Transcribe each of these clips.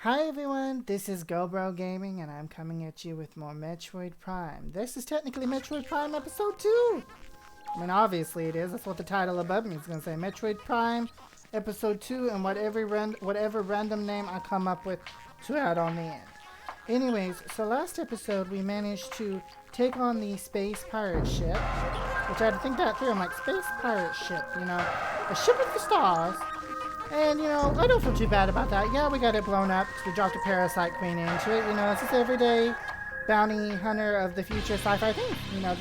Hi everyone, this is GoldBroGaming and I'm coming at you with more Metroid Prime. This is technically Metroid Prime Episode 2! I mean, obviously it is. That's what the title above me is going to say. Metroid Prime Episode 2 and whatever random name I come up with to add on the end. Anyways, so last episode we managed to take on the space pirate ship, which I had to think that through. I'm like, space pirate ship, you know, a ship of the stars. And, you know, I don't feel too bad about that. Yeah, we got it blown up. We dropped a parasite queen into it. You know, it's just everyday bounty hunter of the future sci-fi thing. You know,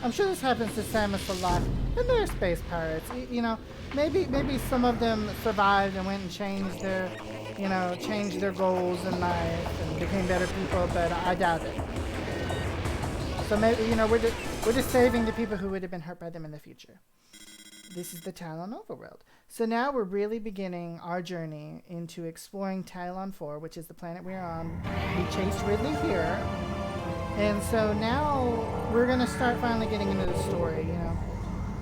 I'm sure this happens to Samus a lot. And they're space pirates. You know, maybe some of them survived and went and changed their, you know, changed their goals in life and became better people, but I doubt it. So maybe, you know, we're just saving the people who would have been hurt by them in the future. This is the Tallon overworld. So now we're really beginning our journey into exploring Tallon IV, which is the planet we're on. We chased Ridley here. And so now we're going to start finally getting into the story, you know.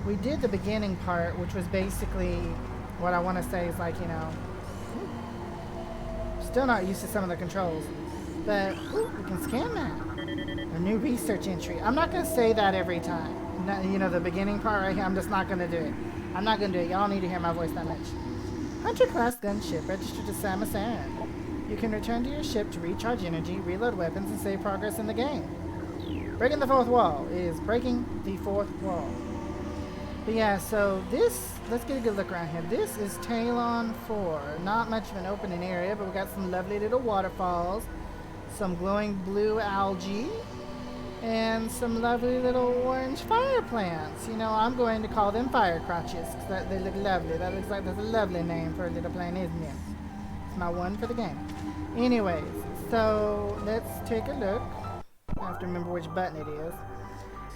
We did the beginning part, which was basically what I want to say is like, you know, still not used to some of the controls. But we can scan that. A new research entry. I'm not going to say that every time. You know, the beginning part right here, I'm just not going to do it. I'm not going to do it. Y'all need to hear my voice that much. Hunter-class gunship registered to Samus Aran. You can return to your ship to recharge energy, reload weapons, and save progress in the game. Breaking the fourth wall is breaking the fourth wall. But yeah, so this, let's get a good look around here. This is Tallon IV. Not much of an opening area, but we got some lovely little waterfalls, some glowing blue algae, and some lovely little orange fire plants. You know, I'm going to call them fire crotches because they look lovely. That looks like that's a lovely name for a little plant, isn't it? It's my one for the game. Anyways, so let's take a look. I have to remember which button it is.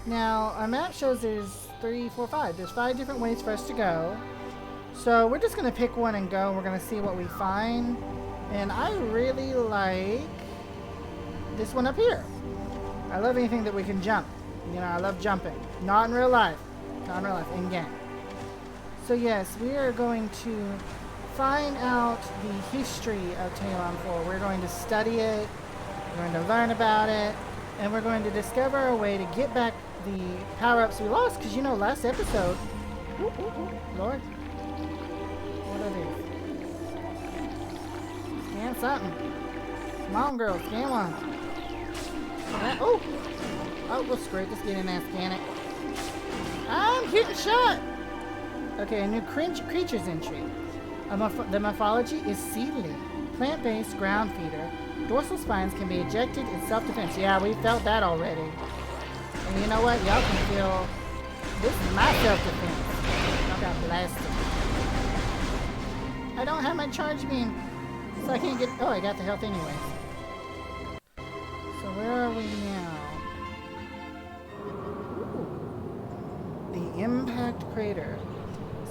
Now, our map shows there's 3, 4, 5. There's 5 different ways for us to go. So we're just going to pick one and go. We're going to see what we find. And I really like this one up here. I love anything that we can jump. You know, I love jumping. Not in real life. Not in real life, in game. So yes, we are going to find out the history of Tallon IV. We're going to study it. We're going to learn about it. And we're going to discover a way to get back the power-ups we lost. Because, you know, last episode... Lord. What are these? Scan something. Come on, girl. Scan one. Oh, well, screw it. Just get in there and scan it. I'm getting shot. Okay, a new creatures entry. The morphology is seedling, plant-based ground feeder. Dorsal spines can be ejected in self-defense. Yeah, we felt that already. And you know what? Y'all can feel. This is my self-defense. I got blasted. I don't have my charge beam, so I can't get. Oh, I got the health anyway. So where are we now? Ooh. The impact crater.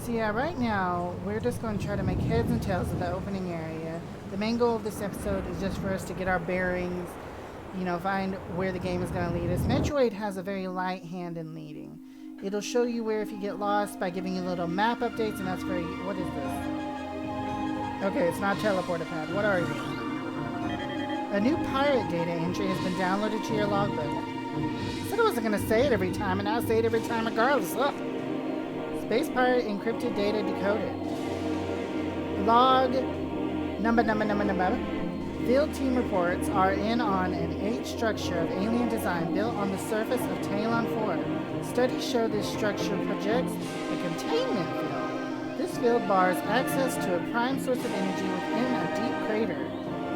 So yeah, right now, we're just going to try to make heads and tails of the opening area. The main goal of this episode is just for us to get our bearings, you know, find where the game is going to lead us. Metroid has a very light hand in leading. It'll show you where if you get lost by giving you little map updates, and that's very... What is this? Okay, it's not a teleporter pad. What are you? A new pirate data entry has been downloaded to your logbook. I said I wasn't going to say it every time, and now I say it every time regardless. Ugh. Space pirate encrypted data decoded. Log number. Field team reports are in on an H structure of alien design built on the surface of Tallon IV. Studies show this structure projects a containment field. This field bars access to a prime source of energy within a deep crater.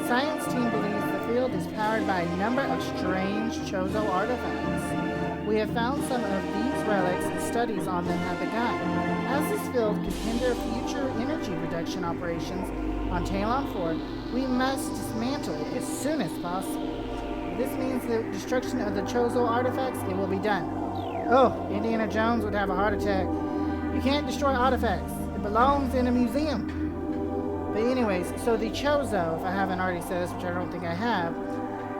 Science team believes the field is powered by a number of strange Chozo artifacts. We have found some of these relics and studies on them have begun. As this field could hinder future energy reduction operations on Tallon IV, we must dismantle it as soon as possible. If this means the destruction of the Chozo artifacts, it will be done. Oh, Indiana Jones would have a heart attack. You can't destroy artifacts. It belongs in a museum. But anyways, so the Chozo, if I haven't already said this, which I don't think I have,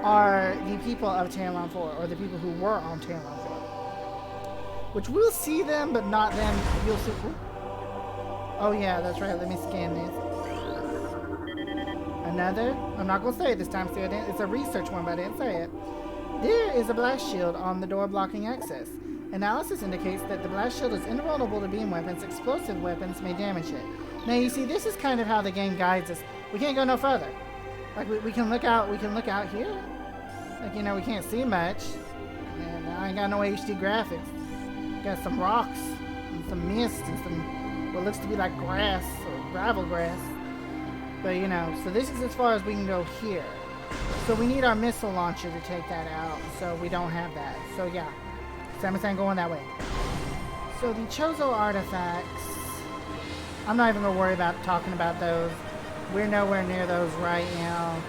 are the people of Tallon IV, or the people who were on Tallon IV. Which we'll see them, but not them. You'll see. Ooh. Oh yeah, that's right. Let me scan this. A Another, I'm not going to say it this time, so it's a research one, but I didn't say it. There is a blast shield on the door blocking access. Analysis indicates that the blast shield is invulnerable to beam weapons. Explosive weapons may damage it. Now you see, this is kind of how the game guides us. We can't go no further. Like we can look out here. Like, you know, we can't see much. And I ain't got no HD graphics. Got some rocks and some mist and some what looks to be like grass or gravel grass. But you know, so this is as far as we can go here. So we need our missile launcher to take that out. So we don't have that. So yeah, Samus ain't going that way. So the Chozo artifacts, I'm not even gonna worry about talking about those. We're nowhere near those right now.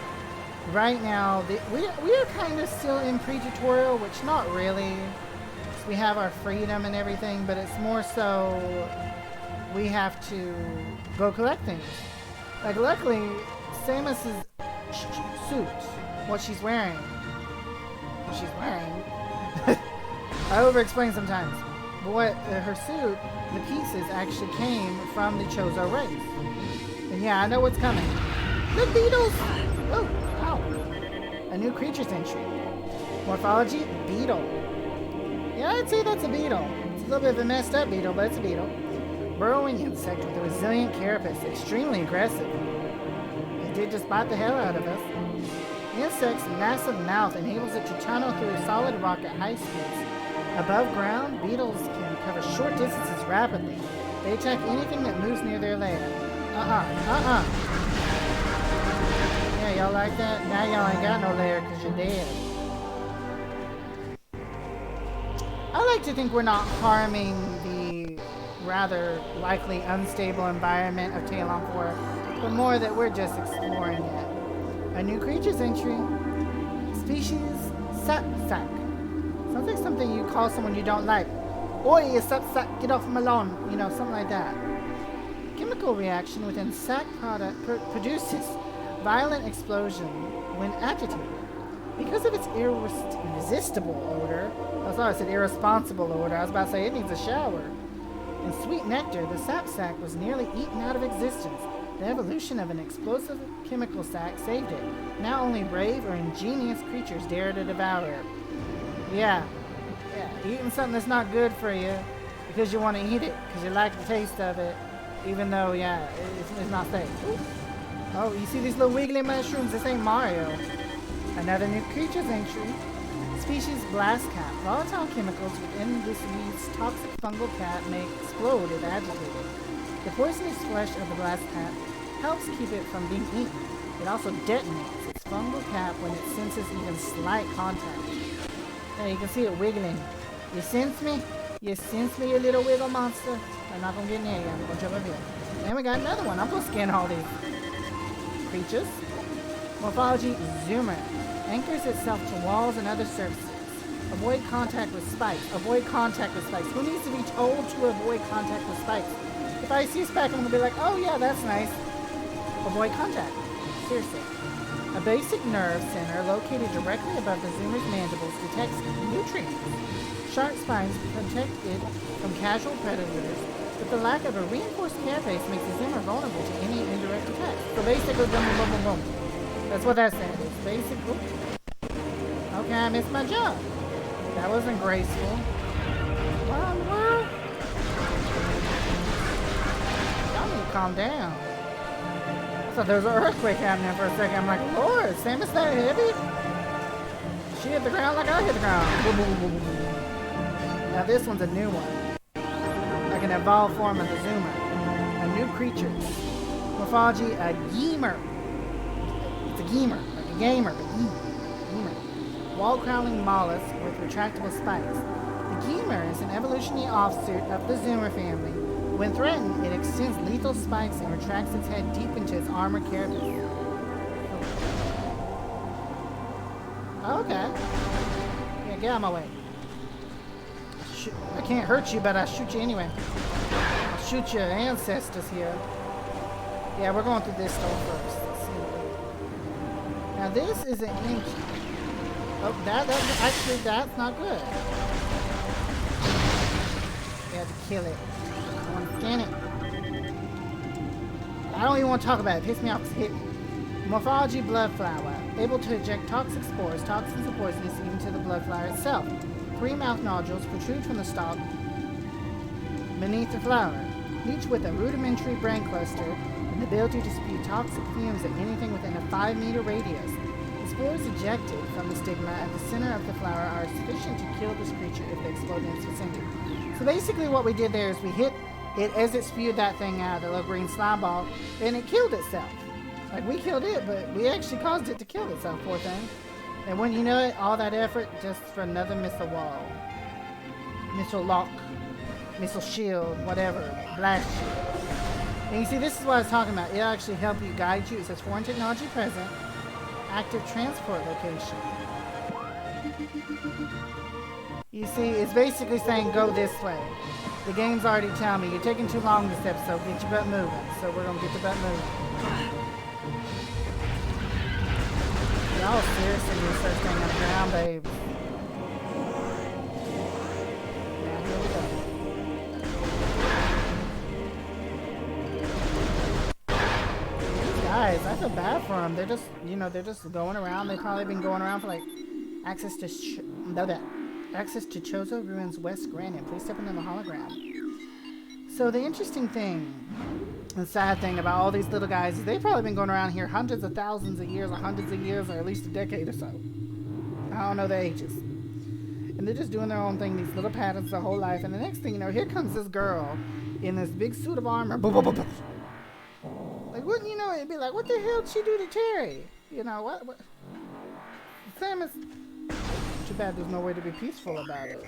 Right now, we are kind of still in pre-tutorial, which not really. We have our freedom and everything, but it's more so we have to go collect things. Like, luckily, Samus's suit, what she's wearing. I over-explain sometimes. But what her suit, the pieces actually came from the Chozo race. And yeah, I know what's coming. The beetles! Oh, ow. A new creature's entry. Morphology, beetle. Yeah, I'd say that's a beetle. It's a little bit of a messed up beetle, but it's a beetle. Burrowing insect with a resilient carapace, extremely aggressive. It did just bite the hell out of us. The insect's massive mouth enables it to tunnel through solid rock at high speeds. Above ground, beetles can cover short distances rapidly. They attack anything that moves near their lair. Yeah, y'all like that? Now y'all ain't got no lair because you're dead. I like to think we're not harming the rather likely unstable environment of Tallon IV, but more that we're just exploring it. A new creature's entry. Species, Sapsack. Sounds like something you call someone you don't like. Oi, you Sapsack, get off my lawn. You know, something like that. Chemical reaction within sac product produces violent explosion when agitated. Because of its irresistible odor, I thought I said irresponsible odor. I was about to say it needs a shower. In sweet nectar, the sap sac was nearly eaten out of existence. The evolution of an explosive chemical sac saved it. Now only brave or ingenious creatures dare to devour it. Yeah, eating something that's not good for you because you want to eat it, because you like the taste of it, even though, yeah, it's not safe. Ooh. Oh, you see these little wiggly mushrooms? This ain't Mario. Another new creature's entry. Species blast cat. Volatile chemicals within this weed's toxic fungal cap may explode if agitated. The poisonous flesh of the blast cat helps keep it from being eaten. It also detonates its fungal cap when it senses even slight contact. Yeah, you can see it wiggling. You sense me? You sense me, you little wiggle monster? I'm not gonna get near you. I'm gonna jump up here. And we got another one. I'm gonna scan all these creatures. Morphology, zoomer. Anchors itself to walls and other surfaces. Avoid contact with spikes. Avoid contact with spikes. Who needs to be told to avoid contact with spikes? If I see a spike, I'm gonna be like, oh yeah, that's nice. Avoid contact. Seriously. A basic nerve center located directly above the zoomer's mandibles detects nutrients. Sharp spines protect it from casual predators, but the lack of a reinforced carapace makes the zoomer vulnerable to any indirect attacks. So basically, boom, boom, boom, boom. That's what that said. It's basic. Oops. Okay, I missed my jump. That wasn't graceful. What in the world? Y'all need to calm down. I thought there was an earthquake happening for a second. I'm like, Lord, Samus that heavy? She hit the ground like I hit the ground. Boom, boom, boom, boom, boom. Now this one's a new one. Like an evolved form of the zoomer. A new creature. Morphology, a Yeemer. It's a Geemer, like a gamer, but Geemer. Wall-crawling mollusk with retractable spikes. The Geemer is an evolutionary offshoot of the zoomer family. When threatened, it extends lethal spikes and retracts its head deep into its armored carapace. Oh, okay. Yeah, get out of my way. I can't hurt you, but I'll shoot you anyway. I'll shoot your ancestors here. Yeah, we're going through this door first. Let's see. Now this is an inch. Oh, that's not good. You have to kill it. I want to scan it. I don't even want to talk about it. It pissed me off. It's hit me. Morphology blood flower. Able to eject toxic spores, toxins, and poisonous even to the blood flower itself. 3 mouth nodules protrude from the stalk beneath the flower, each with a rudimentary brain cluster and the ability to spew toxic fumes at anything within a 5-meter radius. The spores ejected from the stigma at the center of the flower are sufficient to kill this creature if they explode in its vicinity. So basically what we did there is we hit it as it spewed that thing out, the little green slime ball, and it killed itself. Like, we killed it, but we actually caused it to kill itself, poor thing. And when you know it, all that effort just for another missile wall. Missile lock. Missile shield, whatever. Blast shield. And you see, this is what I was talking about. It'll actually help you, guide you. It says foreign technology present. Active transport location. You see, it's basically saying go this way. The game's already telling me, you're taking too long this episode, get your butt moving. So we're going to get the butt moving. Y'all seriously need to start staying on the ground, babe. Now, here we go. These guys, I feel bad for them. They're just, they're just going around. They've probably been going around for, like, access to Chozo Ruins West Granite. Please step into the hologram. So the interesting thing, the sad thing about all these little guys is they've probably been going around here hundreds of thousands of years, or hundreds of years, or at least a decade or so. I don't know their ages. And they're just doing their own thing, these little patterns their whole life. And the next thing you know, here comes this girl in this big suit of armor. Like, wouldn't you know, it'd be like, what the hell did she do to Terry? You know, what? Sam is... Too bad there's no way to be peaceful about it.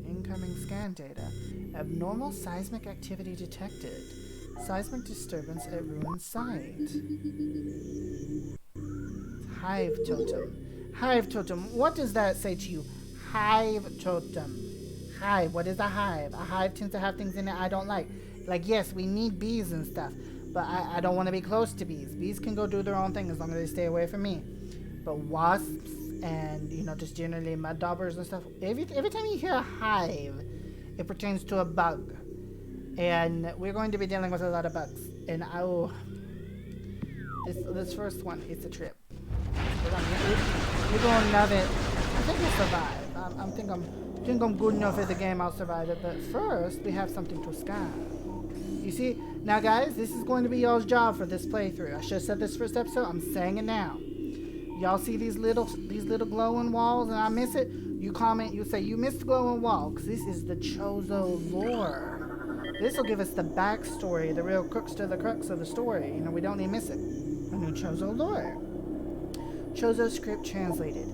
Incoming scan data. Abnormal seismic activity detected. Seismic disturbance at ruin site. Hive totem. Hive totem. What does that say to you? Hive totem. Hive. What is a hive? A hive tends to have things in it I don't like. Like, yes, we need bees and stuff, but I don't want to be close to bees. Bees can go do their own thing as long as they stay away from me. But wasps and, just generally mud daubers and stuff, every time you hear a hive, it pertains to a bug. And we're going to be dealing with a lot of bugs. And this first one is a trip. You're going to love it. I think we'll survive. I think I'm good enough at the game, I'll survive it. But first, we have something to scan. You see, now guys, this is going to be y'all's job for this playthrough. I should have said this first episode, I'm saying it now. Y'all see these little glowing walls and I miss it? You comment, you say you missed the glowing wall, because this is the Chozo lore. This will give us the backstory, the real crux of the story. We don't need to miss it. The new Chozo lore. Chozo script translated.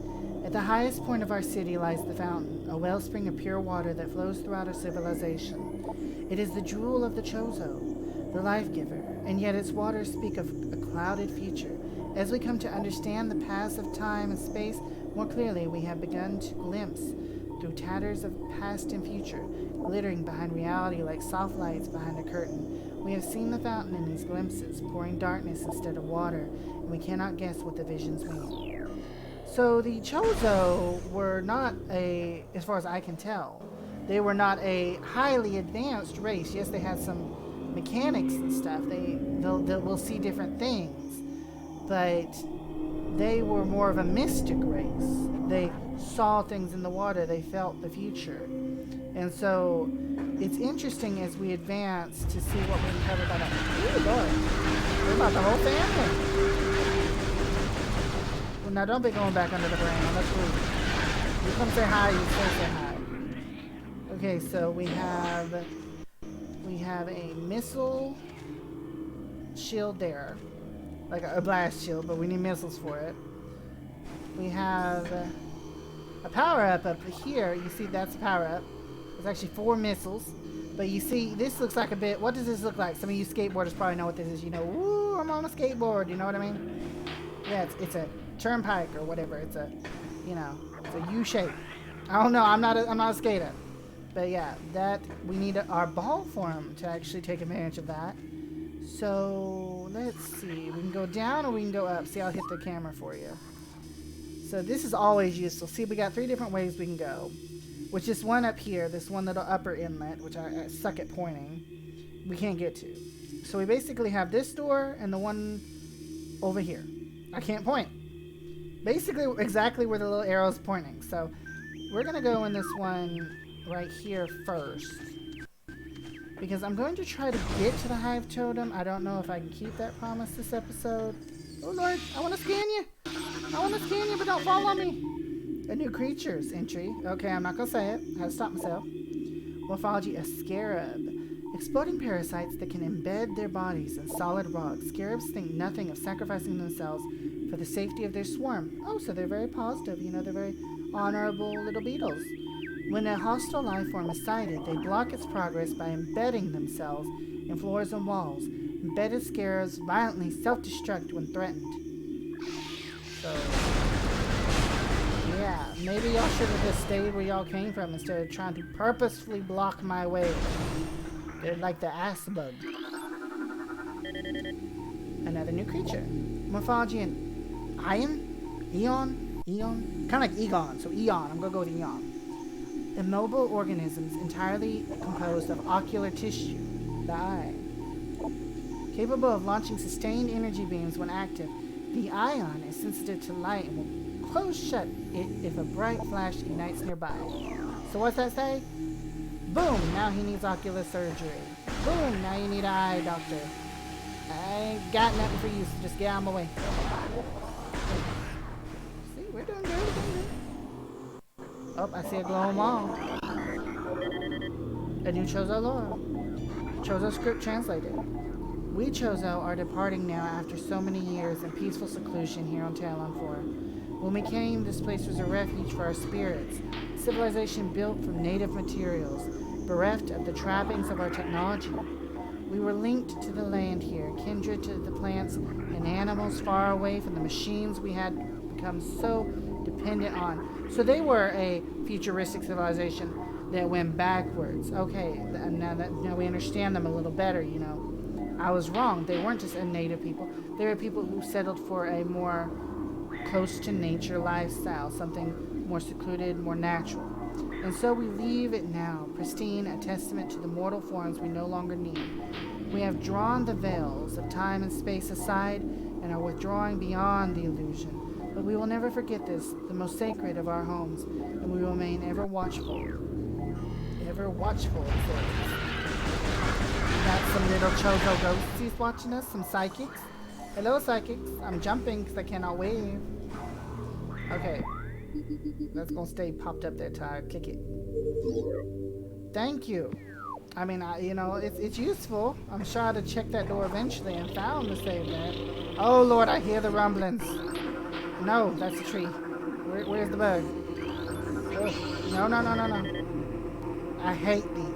At the highest point of our city lies the fountain, a wellspring of pure water that flows throughout our civilization. It is the jewel of the Chozo, the life giver, and yet its waters speak of a clouded future. As we come to understand the paths of time and space more clearly, we have begun to glimpse through tatters of past and future, glittering behind reality like soft lights behind a curtain. We have seen the fountain in these glimpses, pouring darkness instead of water, and we cannot guess what the visions mean. So the Chozo were not as far as I can tell, they were not a highly advanced race. Yes, they had some mechanics and stuff. We'll see different things. But they were more of a mystic race. They saw things in the water. They felt the future. And so it's interesting as we advance to see what we can cover by that. Ooh, Lord. We're about the whole family. Well, now don't be going back under the brain. That's rude. You come say hi, you still say hi. Okay, so we have a missile shield there. Like a blast shield, but we need missiles for it. We have a power-up up here. You see, that's a power-up. There's actually 4 missiles. But you see, this looks like a bit... What does this look like? Some of you skateboarders probably know what this is. Ooh, I'm on a skateboard. You know what I mean? Yeah, it's a turnpike or whatever. It's a, it's a U-shape. I don't know. I'm not a skater. But yeah, we need our ball form to actually take advantage of that. So, let's see. We can go down or we can go up. See, I'll hit the camera for you. So, this is always useful. See, we got 3 different ways we can go. Which is one up here, this one little upper inlet, which I suck at pointing. We can't get to. So we basically have this door and the one over here. I can't point. Basically exactly where the little arrow's pointing. So we're going to go in this one right here first. Because I'm going to try to get to the hive totem. I don't know if I can keep that promise this episode. Oh lord, I want to scan you. I want to scan you, but don't fall on me. A new creatures entry. Okay, I'm not going to say it. I had to stop myself. Morphology, a scarab. Exploding parasites that can embed their bodies in solid rock. Scarabs think nothing of sacrificing themselves for the safety of their swarm. Oh, so they're very positive. You know, they're very honorable little beetles. When a hostile life form is sighted, they block its progress by embedding themselves in floors and walls. Embedded scarabs violently self-destruct when threatened. So, yeah, maybe y'all should have just stayed where y'all came from instead of trying to purposefully block my way. They're like the ass bug. Another new creature. Morphology and Ion? Eon? Kind of like Egon, so Eon. I'm going to go with Eon. Immobile organisms entirely composed of ocular tissue, the eye. Capable of launching sustained energy beams when active, the ion is sensitive to light and will close shut if a bright flash ignites nearby. So what's that say? Boom, now he needs ocular surgery. Boom, now you need an eye doctor. I ain't got nothing for you, so just get out of my way. See, we're doing good, Oh, I see a glowing wall. A new Chozo lore. Chozo script translated. We Chozo are departing now after so many years in peaceful seclusion here on Tallon IV. When we came, this place was a refuge for our spirits. Civilization built from native materials, bereft of the trappings of our technology. We were linked to the land here, kindred to the plants and animals far away from the machines we had become so dependent on. So they were a futuristic civilization that went backwards. Okay, now we understand them a little better, you know. I was wrong. They weren't just a native people. They were people who settled for a more close to nature lifestyle, something more secluded, more natural. And so we leave it now, pristine, a testament to the mortal forms we no longer need. We have drawn the veils of time and space aside and are withdrawing beyond the illusion. But we will never forget this, the most sacred of our homes, and we will remain ever watchful. Ever watchful, it says. Got some little Chozo ghosties watching us, some psychics. Hello, psychics. I'm jumping because I cannot wave. Okay. That's going to stay popped up there till I click it. Thank you. I mean, you know, it's useful. I'm sure I'd have checked that door eventually and found to save that. Oh, Lord, I hear the rumblings. No, that's a tree. Where's the bug? Oh, no. I hate these.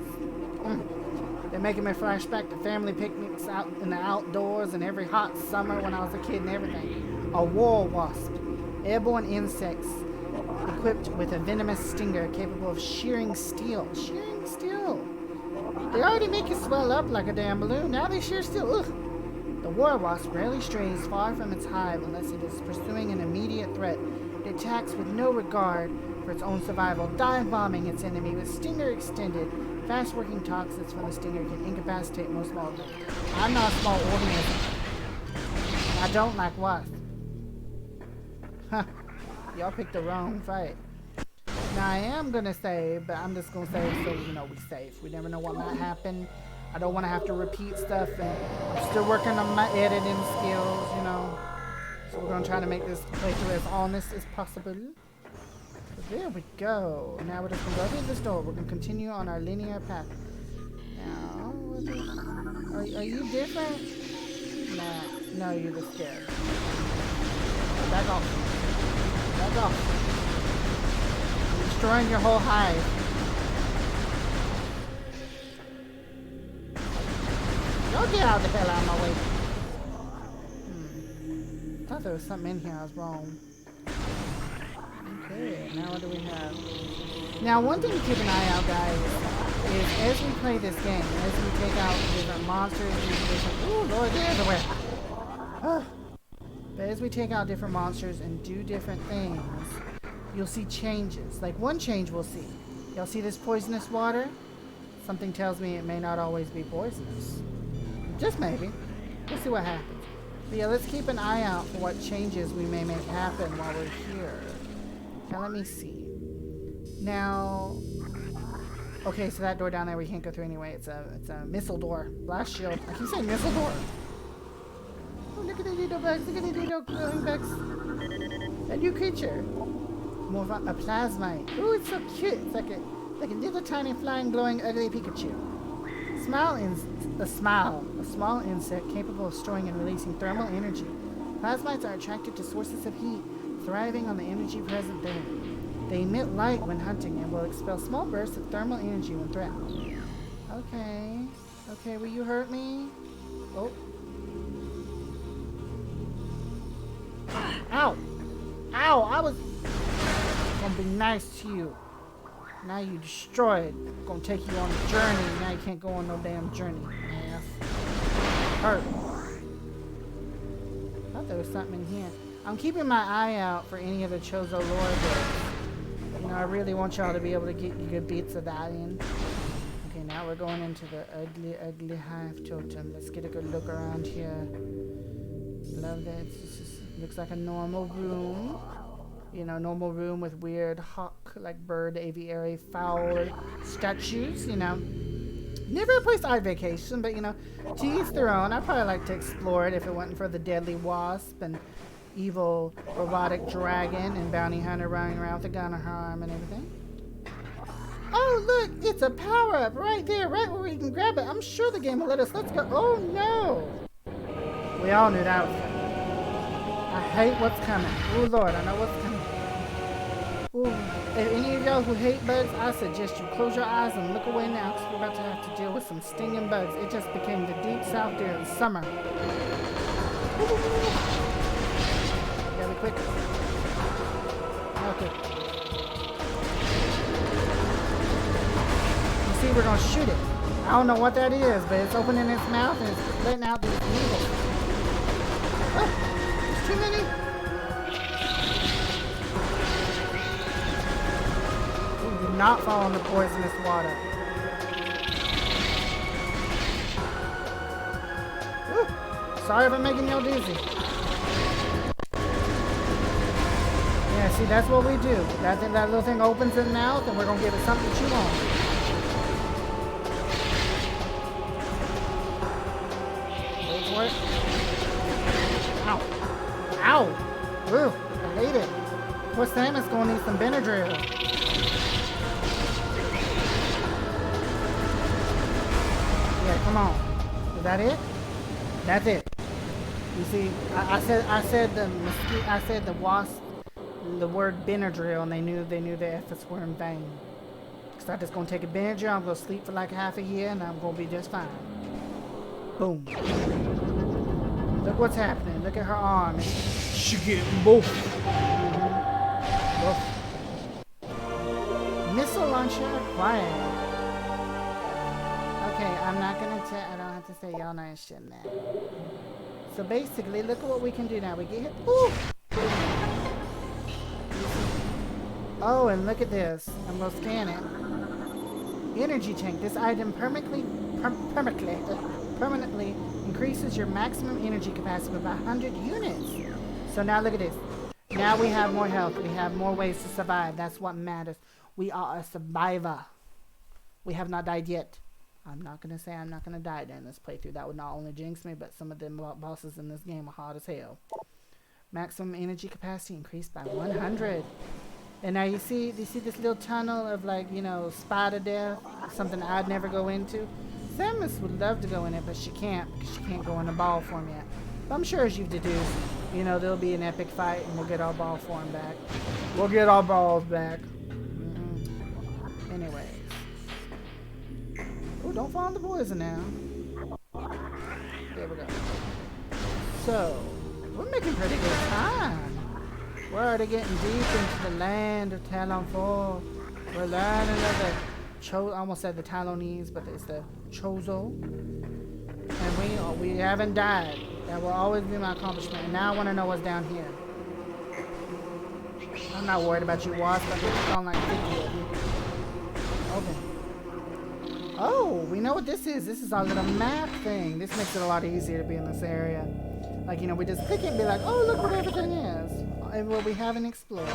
They're making me flash back to family picnics out in the outdoors and every hot summer when I was a kid and everything. A war wasp. Airborne insects equipped with a venomous stinger capable of shearing steel. Shearing steel? They already make you swell up like a damn balloon. Now they shear steel. Ugh. The war wasp rarely strays far from its hive unless it is pursuing an immediate threat. It attacks with no regard for its own survival, dive-bombing its enemy with stinger extended. Fast-working toxins from the stinger can incapacitate most small organisms. I'm not a small organism. I don't like wasps. Huh. Y'all picked the wrong fight. Now, I am going to save, but I'm just going to save so, you know, we're safe. We never know what might happen. I don't want to have to repeat stuff, and I'm still working on my editing skills, you know. So we're going to try to make this playthrough as honest as possible. So there we go. Now we're just going to go through this door. We're going to continue on our linear path. Now, are you different? Nah, no, you're just scared. Back off. Back off. You're destroying your whole hive. Y'all get out the hell out of my way. I thought there was something in here I was wrong. Okay, now what do we have? Now, one thing to keep an eye out, guys, is as we play this game, as we take out different monsters, ooh, Lord, they're everywhere. But as we take out different monsters and do different things, you'll see changes. Like one change we'll see. Y'all see this poisonous water? Something tells me it may not always be poisonous. Just maybe. We'll see what happens. But yeah, let's keep an eye out for what changes we may make happen while we're here. Now let me see. Now, okay, so that door down there we can't go through anyway. It's a missile door. Blast shield. I keep saying missile door. Oh, look at the little bugs. Look at the little glowing bugs. A new creature. More of a plasmite. Oh, it's so cute. It's like a little tiny flying glowing ugly Pikachu. A small insect capable of storing and releasing thermal energy. Plasmites are attracted to sources of heat, thriving on the energy present there. They emit light when hunting and will expel small bursts of thermal energy when threatened. Okay. Okay, will you hurt me? Oh. Ow! Ow! I was gonna be nice to you. Now you destroyed. I'm gonna take you on a journey. Now you can't go on no damn journey, ass. Hurt. I thought there was something in here. I'm keeping my eye out for any of the Chozo lore books. You know, I really want y'all to be able to get good beats of that in. Okay, now we're going into the ugly, ugly hive totem. Let's get a good look around here. Love that. It just looks like a normal room. You know, normal room with weird hawk, like bird, aviary, fowl statues, you know. Never a place I'd vacation, but, you know, to each their own. I'd probably like to explore it if it wasn't for the deadly wasp and evil robotic dragon and bounty hunter running around with a gun or arm and everything. Oh, look, it's a power-up right there, right where we can grab it. I'm sure the game will let us. Let's go. Oh, no. We all knew that was coming. I hate what's coming. Oh, Lord, I know what's coming. Ooh, if any of y'all who hate bugs, I suggest you close your eyes and look away now because we're about to have to deal with some stinging bugs. It just became the deep south there in summer. Gotta be quick. Okay. You see, we're gonna shoot it. I don't know what that is, but it's opening its mouth and it's letting out these needles. Oh, there's too many. Do not fall in the poisonous water. Woo. Sorry if I'm making y'all dizzy. Yeah, see, that's what we do. That little thing opens its mouth, and we're gonna give it something to chew on. Wait for it. Ow! Ow! Ooh, I hate it. Poor Samus's gonna need some Benadryl. Come on. Is that it? That's it. You see, I said the wasp, the word Benadryl, and they knew the efforts were in vain. Cause I'm just gonna take a Benadryl, I'm gonna sleep for like half a year, and I'm gonna be just fine. Boom. Look what's happening. Look at her arm. She getting both. Missile launcher acquired. Okay, I'm not gonna tell. I don't have to say y'all know shit now. So basically, look at what we can do now. We get hit. Ooh! Oh, and look at this. I'm gonna scan it. Energy tank. This item permanently increases your maximum energy capacity by 100 units. So now look at this. Now we have more health. We have more ways to survive. That's what matters. We are a survivor. We have not died yet. I'm not going to say I'm not going to die during this playthrough. That would not only jinx me, but some of the bosses in this game are hard as hell. Maximum energy capacity increased by 100. And now you see this little tunnel of, like, you know, spider death, something I'd never go into. Samus would love to go in it, but she can't, because she can't go in the ball form yet. But I'm sure as you've deduced, you know, there'll be an epic fight and we'll get our ball form back. We'll get our balls back. Anyways. Oh, don't fall in the poison now. There we go. So, we're making pretty good time. We're already getting deep into the land of Tallon IV. We're learning of the I almost said the Tallonese, but it's the Chozo. And we haven't died. That will always be my accomplishment. And now I want to know what's down here. I'm not worried about you, wasp. I'm just calling like 50 of you. Open. Oh, we know what this is. This is our little map thing. This makes it a lot easier to be in this area. Like, you know, we just click it and be like, oh, look what everything is. And what we haven't explored.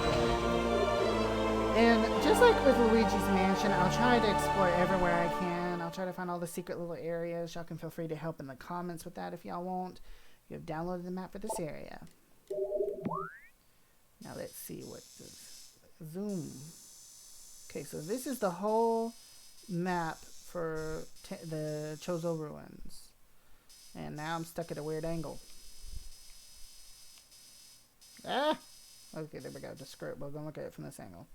And just like with Luigi's Mansion, I'll try to explore everywhere I can. I'll try to find all the secret little areas. Y'all can feel free to help in the comments with that if y'all want. You have downloaded the map for this area. Now let's see what this zoom. Okay, so this is the whole map for the Chozo ruins. And now I'm stuck at a weird angle. Ah! Okay, there we go. Just screw it. We're going to look at it from this angle.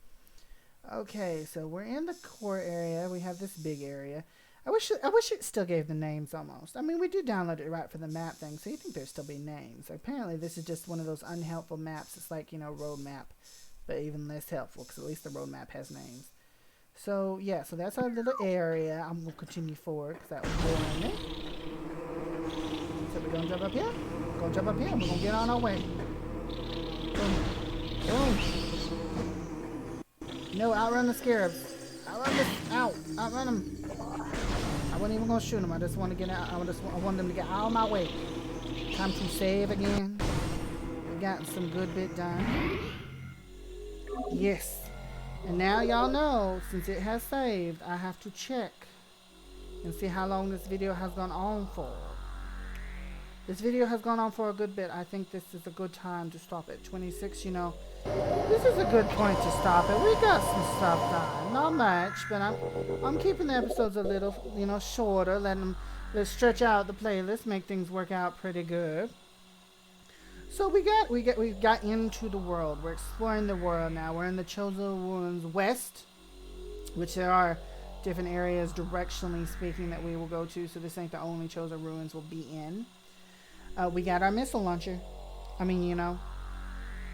Okay, so we're in the core area. We have this big area. I wish it still gave the names almost. I mean, we do download it right for the map thing, so you think there'd still be names. Apparently, this is just one of those unhelpful maps. It's like, you know, road map, but even less helpful because at least the road map has names. So, yeah, so that's our little area. I'm going to continue forward because that was boring. So we're going to jump up here. We're going to jump up here. We're going to get on our way. Boom. Boom. No, outrun the scarabs. Outrun this. Ow. Outrun them. I wasn't even going to shoot them. I just want to get out. I want them to get out of my way. Time to save again. We got some good bit done. Yes. And now y'all know, since it has saved, I have to check and see how long this video has gone on for. This video has gone on for a good bit. I think this is a good time to stop at 26, you know. This is a good point to stop it. We got some stuff done. Not much, but I'm keeping the episodes a little, you know, shorter. Let's stretch out the playlist, make things work out pretty good. So we got into the world. We're exploring the world now. We're in the Chozo Ruins West, which there are different areas directionally speaking that we will go to. So this ain't the only Chozo Ruins we'll be in. We got our missile launcher. I mean, you know,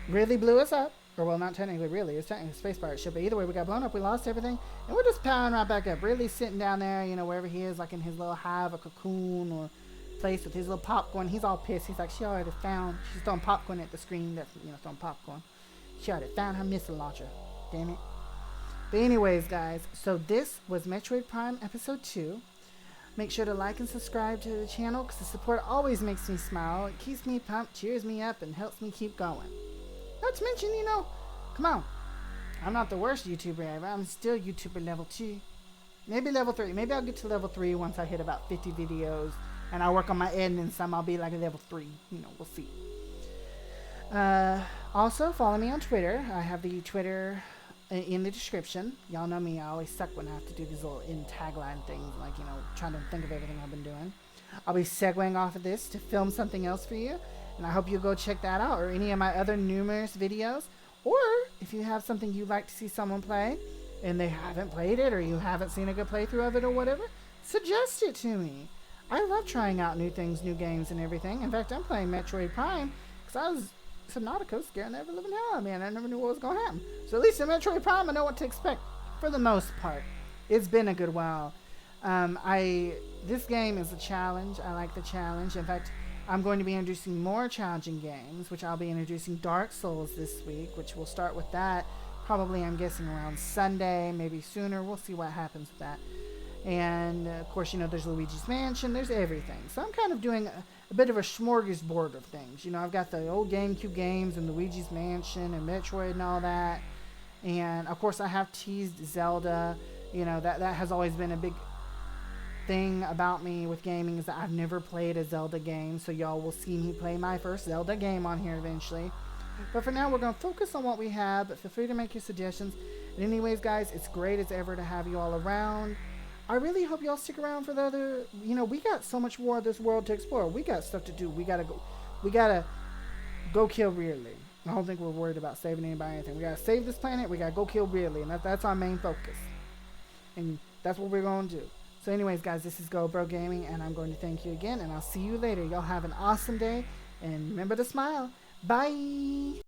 really blew us up. Or, well, not technically really. It's technically a space pirate ship. But either way, we got blown up. We lost everything. And we're just powering right back up. Really sitting down there, you know, wherever he is, like in his little hive or cocoon or place with his little popcorn. He's all pissed. He's like, she's throwing popcorn at the screen. That's, you know, throwing popcorn. She already found her missile launcher. Damn it. But anyways, guys, so this was Metroid Prime Episode 2. Make sure to like and subscribe to the channel because the support always makes me smile. It keeps me pumped, cheers me up, and helps me keep going. Not to mention, you know, come on. I'm not the worst YouTuber ever. I'm still YouTuber level 2. Maybe level 3. Maybe I'll get to level 3 once I hit about 50 videos. And I work on my editing some. I'll be like a level 3. You know, we'll see. Also, follow me on Twitter. I have the Twitter in the description. Y'all know me. I always suck when I have to do these little tagline things. Like, you know, trying to think of everything I've been doing. I'll be segueing off of this to film something else for you. And I hope you'll go check that out. Or any of my other numerous videos. Or if you have something you'd like to see someone play and they haven't played it or you haven't seen a good playthrough of it or whatever, suggest it to me. I love trying out new things, new games, and everything. In fact, I'm playing Metroid Prime because I was Subnautica scared the ever living hell out of me, and I never knew what was going to happen. So at least in Metroid Prime, I know what to expect for the most part. It's been a good while. This game is a challenge. I like the challenge. In fact, I'm going to be introducing more challenging games, which I'll be introducing Dark Souls this week, which we'll start with that. Probably, I'm guessing, around Sunday, maybe sooner. We'll see what happens with that. And, of course, you know, there's Luigi's Mansion. There's everything. So I'm kind of doing a bit of a smorgasbord of things. You know, I've got the old GameCube games and Luigi's Mansion and Metroid and all that. And, of course, I have teased Zelda. You know, that has always been a big thing about me with gaming is that I've never played a Zelda game. So y'all will see me play my first Zelda game on here eventually. But for now, we're going to focus on what we have. But feel free to make your suggestions. And anyways, guys, it's great as ever to have you all around. I really hope y'all stick around for the other, you know, we got so much more of this world to explore. We got stuff to do. We gotta go kill Ridley. I don't think we're worried about saving anybody or anything. We gotta save this planet. We gotta go kill Ridley, and that's our main focus. And that's what we're gonna do. So anyways, guys, this is GoldBroGaming, and I'm going to thank you again, and I'll see you later. Y'all have an awesome day, and remember to smile. Bye!